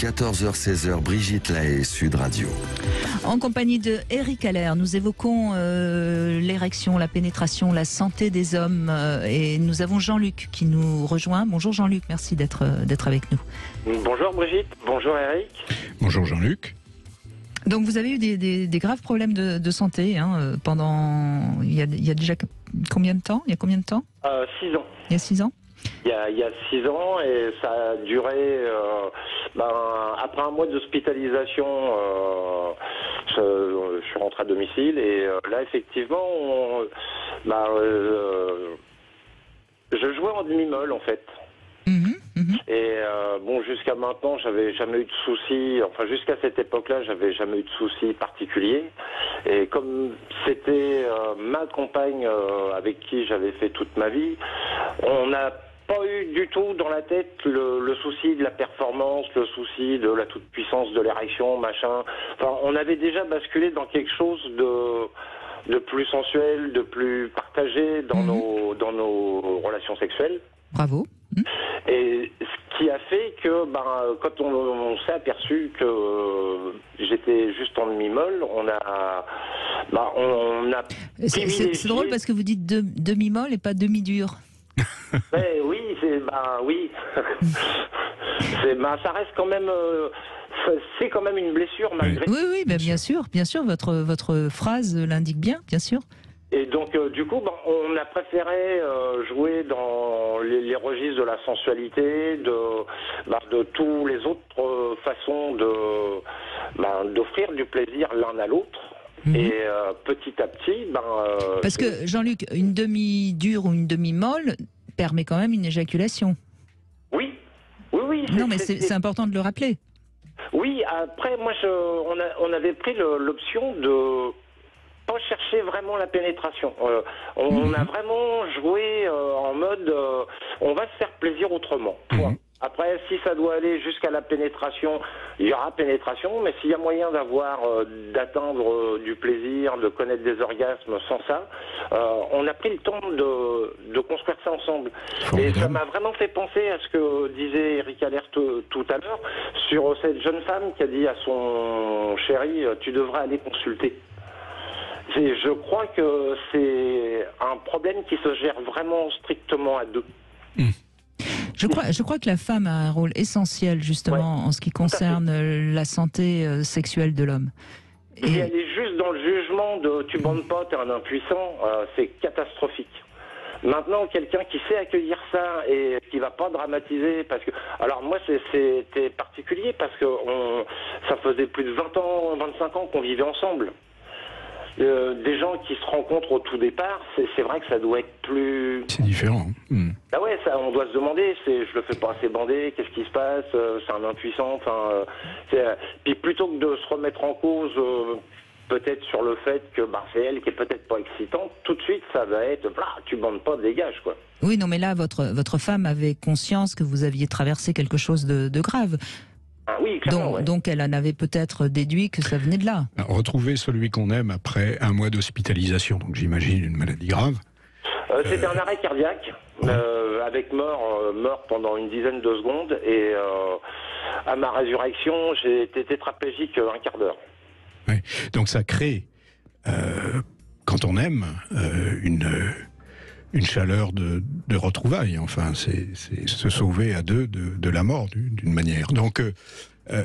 14h-16h, Brigitte Lahaie, Sud Radio. En compagnie de Eric Haller, nous évoquons l'érection, la pénétration, la santé des hommes. Et nous avons Jean-Luc qui nous rejoint. Bonjour Jean-Luc, merci d'être avec nous. Bonjour Brigitte, bonjour Eric. Bonjour Jean-Luc. Donc vous avez eu des graves problèmes de santé pendant... Il y a déjà combien de temps ? 6 ans. Il y a 6 ans ? Il y a 6 ans et ça a duré... après un mois d'hospitalisation, je suis rentré à domicile et là effectivement, je jouais en demi-molle en fait. Et jusqu'à maintenant, j'avais jamais eu de soucis. Enfin, jusqu'à cette époque-là, j'avais jamais eu de soucis particuliers. Et comme c'était ma compagne avec qui j'avais fait toute ma vie, on n'a pas eu du tout dans la tête le souci de la performance, le souci de la toute-puissance de l'érection, machin. Enfin, on avait déjà basculé dans quelque chose de plus sensuel, de plus partagé dans nos relations sexuelles. Bravo. Et ce qui a fait que, quand on s'est aperçu que j'étais juste en demi-molle, on a privilégié... C'est drôle parce que vous dites demi-molle et pas demi-dur. Oui, oui. Ça reste quand même... c'est quand même une blessure malgré... Oui, bien sûr, votre phrase l'indique bien sûr. Et donc, du coup, on a préféré jouer dans les registres de la sensualité, de tous les autres façons d'offrir du plaisir l'un à l'autre. Et petit à petit... Parce que, Jean-Luc, une demi-dure ou une demi-molle permet quand même une éjaculation. Oui. Non, mais c'est important de le rappeler. Oui, après, moi, on avait pris l'option de... pas chercher vraiment la pénétration. On a vraiment joué en mode on va se faire plaisir autrement. Après, si ça doit aller jusqu'à la pénétration, il y aura pénétration, mais s'il y a moyen d'atteindre du plaisir, de connaître des orgasmes sans ça, on a pris le temps de construire ça ensemble. Et ça m'a vraiment fait penser à ce que disait Eric Haller tout à l'heure sur cette jeune femme qui a dit à son chéri « tu devrais aller consulter ». Je crois que c'est un problème qui se gère vraiment strictement à deux. Je crois que la femme a un rôle essentiel justement en ce qui concerne la santé sexuelle de l'homme. Et elle est juste dans le jugement de tu bandes pas, t'es un impuissant, c'est catastrophique. Maintenant, quelqu'un qui sait accueillir ça et qui va pas dramatiser, parce que... Alors moi, c'était particulier parce que ça faisait plus de 20 ans, 25 ans qu'on vivait ensemble. Des gens qui se rencontrent au tout départ, c'est vrai que ça doit être plus... C'est différent. Ah ouais, ça, on doit se demander, je le fais pas assez bander, qu'est-ce qui se passe, c'est un impuissant, puis plutôt que de se remettre en cause, peut-être sur le fait que c'est elle qui est peut-être pas excitante, tout de suite ça va être, tu bandes pas, dégage quoi. Oui, non mais là, votre femme avait conscience que vous aviez traversé quelque chose de grave. Ah oui, clairement, donc elle en avait peut-être déduit que ça venait de là. Retrouver celui qu'on aime après un mois d'hospitalisation, donc j'imagine une maladie grave. C'était un arrêt cardiaque, avec mort pendant une dizaine de secondes, et à ma résurrection, j'ai été tétraplégique un quart d'heure. Oui. Donc ça crée, quand on aime, une chaleur de retrouvailles. Enfin, c'est se sauver à deux de la mort, d'une manière. Donc,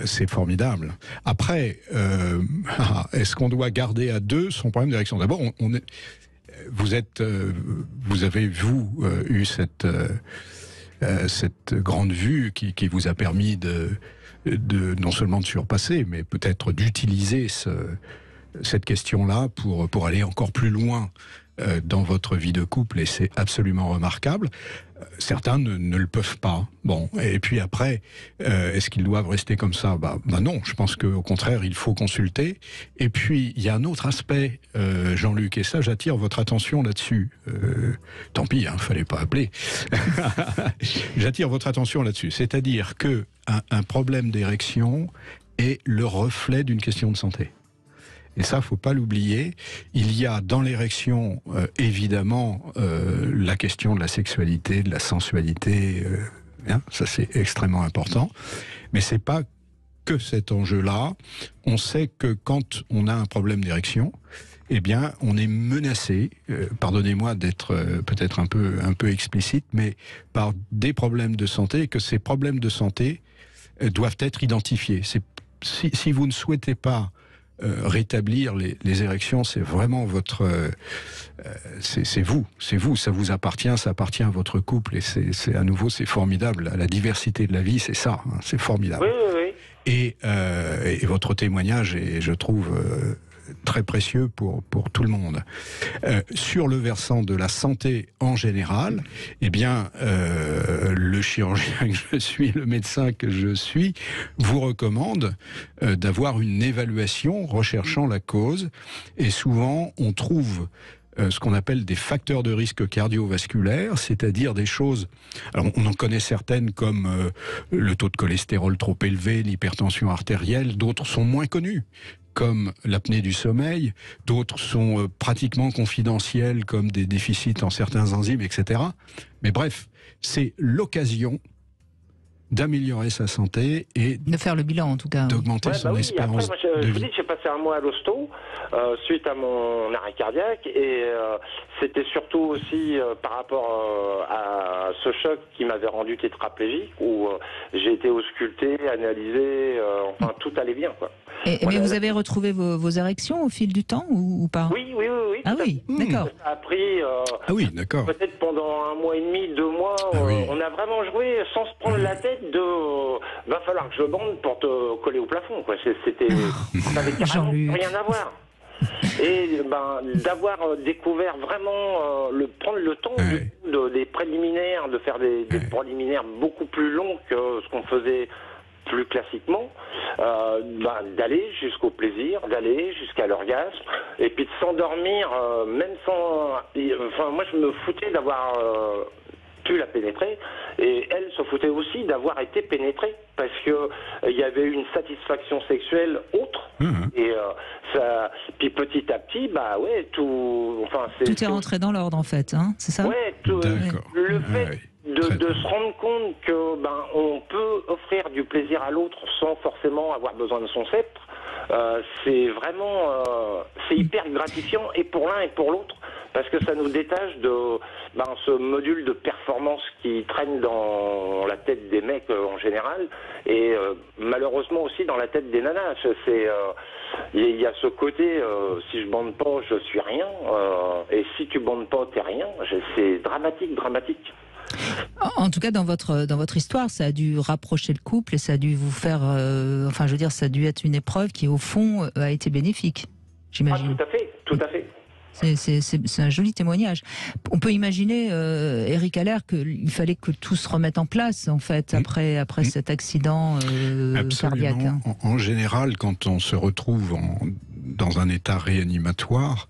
c'est formidable. Après, est-ce qu'on doit garder à deux son problème d'érection ? D'abord, vous avez eu cette grande vue qui vous a permis de non seulement de surpasser, mais peut-être d'utiliser cette question-là pour aller encore plus loin dans votre vie de couple, et c'est absolument remarquable. Certains ne le peuvent pas. Bon, et puis après, est-ce qu'ils doivent rester comme ça ? Non, je pense qu'au contraire, il faut consulter. Et puis, il y a un autre aspect, Jean-Luc, et ça, j'attire votre attention là-dessus. Tant pis, fallait pas appeler. J'attire votre attention là-dessus. C'est-à-dire que un problème d'érection est le reflet d'une question de santé. Et ça, faut pas l'oublier. Il y a dans l'érection, évidemment, la question de la sexualité, de la sensualité. Ça, c'est extrêmement important. Mais c'est pas que cet enjeu-là. On sait que quand on a un problème d'érection, eh bien, on est menacé, pardonnez-moi d'être peut-être un peu explicite, mais par des problèmes de santé, et que ces problèmes de santé doivent être identifiés. Si vous ne souhaitez pas rétablir les érections, c'est vraiment votre... c'est vous, ça vous appartient, ça appartient à votre couple, et c'est à nouveau, c'est formidable. La diversité de la vie, c'est ça, hein, c'est formidable. Oui. Et votre témoignage est, je trouve... très précieux pour tout le monde. Sur le versant de la santé en général, eh bien, le chirurgien que je suis, le médecin que je suis, vous recommande d'avoir une évaluation recherchant la cause. Et souvent, on trouve ce qu'on appelle des facteurs de risque cardiovasculaire, c'est-à-dire des choses... Alors, on en connaît certaines comme le taux de cholestérol trop élevé, l'hypertension artérielle, d'autres sont moins connues, comme l'apnée du sommeil, d'autres sont pratiquement confidentielles, comme des déficits en certains enzymes, etc. Mais bref, c'est l'occasion d'améliorer sa santé et de faire le bilan, en tout cas. D'augmenter son espérance Après, moi, de je vie. vous dis que j'ai passé un mois à l'hosto suite à mon arrêt cardiaque, et c'était surtout aussi par rapport à ce choc qui m'avait rendu tétraplégique, où j'ai été ausculté, analysé, enfin tout allait bien, quoi. Mais vous avez retrouvé vos érections au fil du temps ou pas? Oui. Ah oui, d'accord. Ça a pris d'accord. peut-être pendant un mois et demi, 2 mois, on a vraiment joué sans se prendre la tête de va falloir que je bande pour te coller au plafond, quoi. C'était ça avait carrément rien à voir. Et d'avoir découvert vraiment prendre le temps des préliminaires, de faire des préliminaires beaucoup plus longs que ce qu'on faisait plus classiquement, d'aller jusqu'au plaisir, d'aller jusqu'à l'orgasme, et puis de s'endormir même sans... Enfin, moi, je me foutais d'avoir pu la pénétrer, et elle se foutait aussi d'avoir été pénétrée, parce que il y avait une satisfaction sexuelle autre, et ça... Puis petit à petit, tout est rentré dans l'ordre, en fait, hein, c'est ça? Ouais, le fait... De se rendre compte que on peut offrir du plaisir à l'autre sans forcément avoir besoin de son sceptre, c'est vraiment c'est hyper gratifiant, et pour l'un et pour l'autre, parce que ça nous détache de ce module de performance qui traîne dans la tête des mecs en général, et malheureusement aussi dans la tête des nanas. Il y a ce côté si je bande pas, je suis rien, et si tu bandes pas, t'es rien. C'est dramatique. En tout cas, dans votre histoire, ça a dû rapprocher le couple, et ça a dû vous faire... ça a dû être une épreuve qui, au fond, a été bénéfique, j'imagine. Tout à fait. C'est un joli témoignage. On peut imaginer, Eric Haller, qu'il fallait que tout se remette en place, en fait, après cet accident cardiaque. Hein. En général, quand on se retrouve dans un état réanimatoire,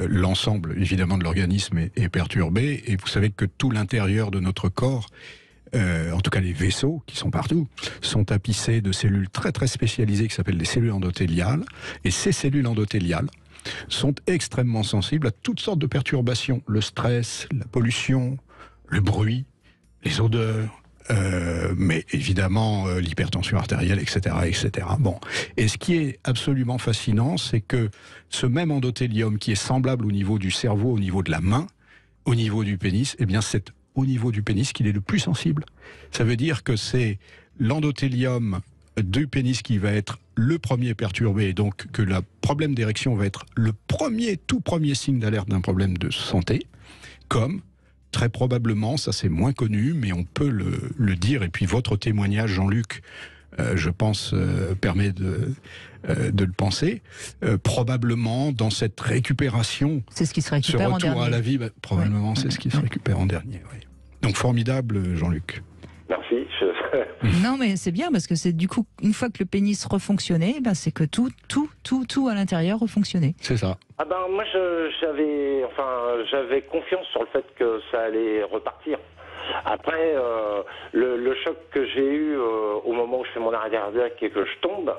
l'ensemble, évidemment, de l'organisme est perturbé, et vous savez que tout l'intérieur de notre corps, en tout cas les vaisseaux qui sont partout, sont tapissés de cellules très très spécialisées qui s'appellent les cellules endothéliales, et ces cellules endothéliales sont extrêmement sensibles à toutes sortes de perturbations, le stress, la pollution, le bruit, les odeurs, mais évidemment l'hypertension artérielle, etc., etc. Bon. Et ce qui est absolument fascinant, c'est que ce même endothélium qui est semblable au niveau du cerveau, au niveau de la main, au niveau du pénis, eh bien c'est au niveau du pénis qu'il est le plus sensible. Ça veut dire que c'est l'endothélium du pénis qui va être le premier perturbé, et donc que le problème d'érection va être le tout premier signe d'alerte d'un problème de santé, comme très probablement, ça c'est moins connu, mais on peut le dire, et puis votre témoignage, Jean-Luc, je pense, permet de le penser, probablement dans cette récupération, c'est ce qui se récupère en dernier. Ce retour à la vie, probablement c'est ce qui se récupère en dernier. Oui. Donc formidable, Jean-Luc. Merci. Non, mais c'est bien, parce que c'est du coup, une fois que le pénis refonctionnait, c'est que tout à l'intérieur refonctionnait. C'est ça. Moi, j'avais confiance sur le fait que ça allait repartir. Après, le choc que j'ai eu au moment où je fais mon arrêt cardiaque et que je tombe,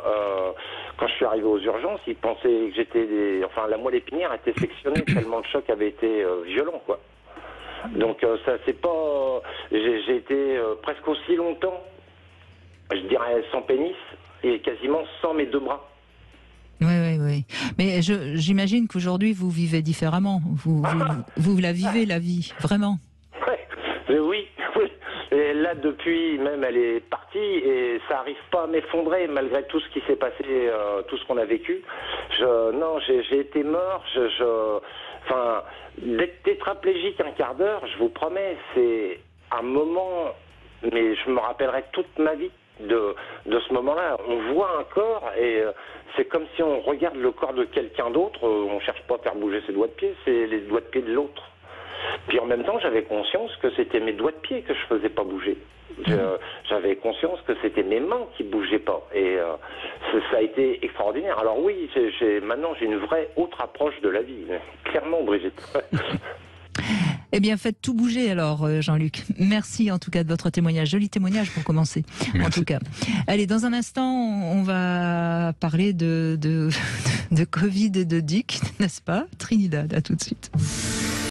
quand je suis arrivé aux urgences, ils pensaient que j'étais la moelle épinière était sectionnée tellement le choc avait été violent, quoi. Donc ça c'est pas... J'ai été presque aussi longtemps, je dirais, sans pénis, et quasiment sans mes 2 bras. Oui. Mais j'imagine qu'aujourd'hui, vous vivez différemment. Vous la vivez, la vie, vraiment. Oui. Et là, depuis, même, elle est partie et ça n'arrive pas à m'effondrer malgré tout ce qui s'est passé, tout ce qu'on a vécu. Non, j'ai été mort. Enfin, d'être tétraplégique un quart d'heure, je vous promets, c'est un moment, mais je me rappellerai toute ma vie de ce moment-là. On voit un corps et c'est comme si on regarde le corps de quelqu'un d'autre. On cherche pas à faire bouger ses doigts de pied, c'est les doigts de pied de l'autre. Puis en même temps, j'avais conscience que c'était mes doigts de pied que je faisais pas bouger. J'avais conscience que c'était mes mains qui bougeaient pas. Et ça a été extraordinaire. Alors oui, maintenant j'ai une vraie autre approche de la vie. Clairement, Brigitte. Eh bien, faites tout bouger alors, Jean-Luc. Merci en tout cas de votre témoignage. Joli témoignage pour commencer. Merci. En tout cas. Allez, dans un instant, on va parler de Covid et de Dick, n'est-ce pas? Trinidad, à tout de suite.